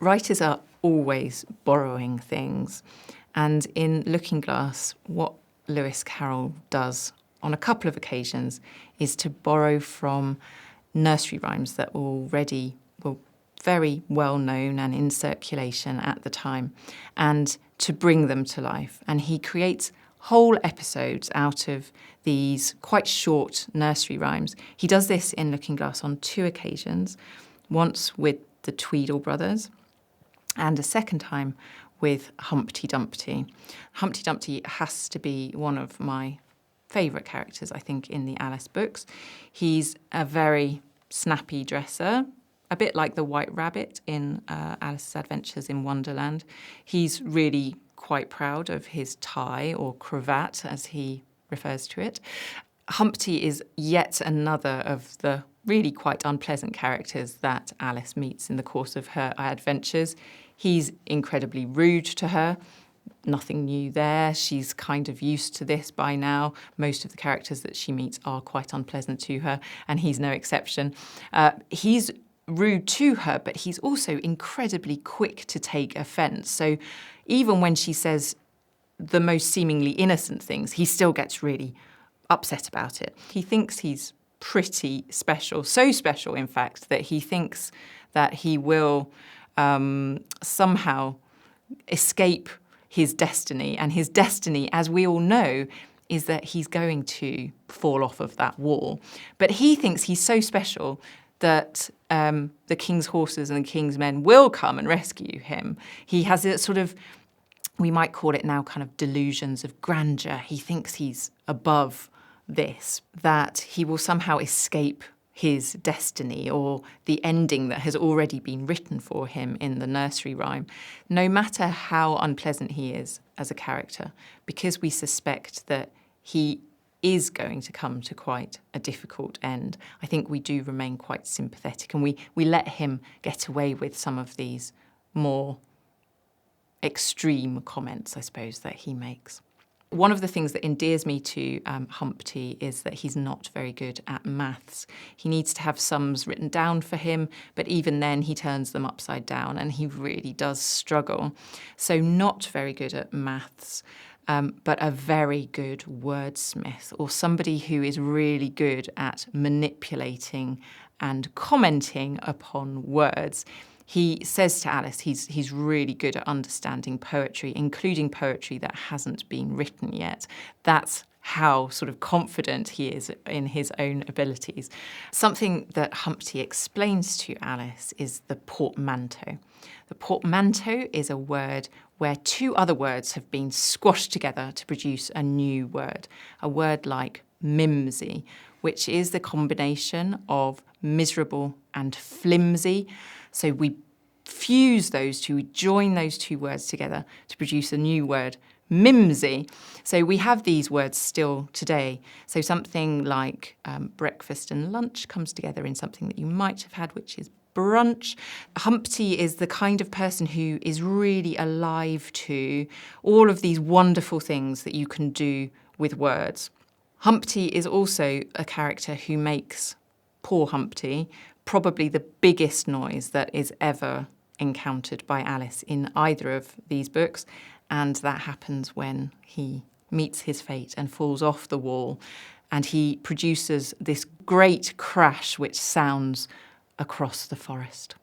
Writers are always borrowing things. And in Looking Glass, what Lewis Carroll does on a couple of occasions is to borrow from nursery rhymes that already were very well known and in circulation at the time, and to bring them to life. And he creates whole episodes out of these quite short nursery rhymes. He does this in Looking Glass on 2 occasions, once with the Tweedle brothers and a second time with Humpty Dumpty. Humpty Dumpty has to be one of my favourite characters, I think, in the Alice books. He's a very snappy dresser, a bit like the White Rabbit in Alice's Adventures in Wonderland. He's really quite proud of his tie, or cravat as he refers to it. Humpty is yet another of the really quite unpleasant characters that Alice meets in the course of her adventures. He's incredibly rude to her. Nothing new there. She's kind of used to this by now. Most of the characters that she meets are quite unpleasant to her, and he's no exception. He's rude to her, but he's also incredibly quick to take offence. So even when she says the most seemingly innocent things, he still gets really upset about it. He thinks he's pretty special, so special, in fact, that he thinks that he will somehow escape his destiny. And his destiny, as we all know, is that he's going to fall off of that wall. But he thinks he's so special that the king's horses and the king's men will come and rescue him. He has a sort of, we might call it now, kind of delusions of grandeur. He thinks he's above this, that he will somehow escape his destiny or the ending that has already been written for him in the nursery rhyme, no matter how unpleasant he is as a character, because we suspect that he is going to come to quite a difficult end. I think we do remain quite sympathetic, and we let him get away with some of these more extreme comments, I suppose, that he makes. One of the things that endears me to Humpty is that he's not very good at maths. He needs to have sums written down for him, but even then he turns them upside down, and he really does struggle. So not very good at maths, but a very good wordsmith, or somebody who is really good at manipulating and commenting upon words. He says to Alice he's really good at understanding poetry, including poetry that hasn't been written yet. That's how sort of confident he is in his own abilities. Something that Humpty explains to Alice is the portmanteau. The portmanteau is a word where 2 other words have been squashed together to produce a new word, a word like mimsy, which is the combination of miserable and flimsy. So we fuse those 2, we join those 2 words together to produce a new word, mimsy. So we have these words still today. So something like breakfast and lunch comes together in something that you might have had, which is brunch. Humpty is the kind of person who is really alive to all of these wonderful things that you can do with words. Humpty is also a character who makes poor Humpty probably the biggest noise that is ever encountered by Alice in either of these books, and that happens when he meets his fate and falls off the wall, and he produces this great crash which sounds across the forest.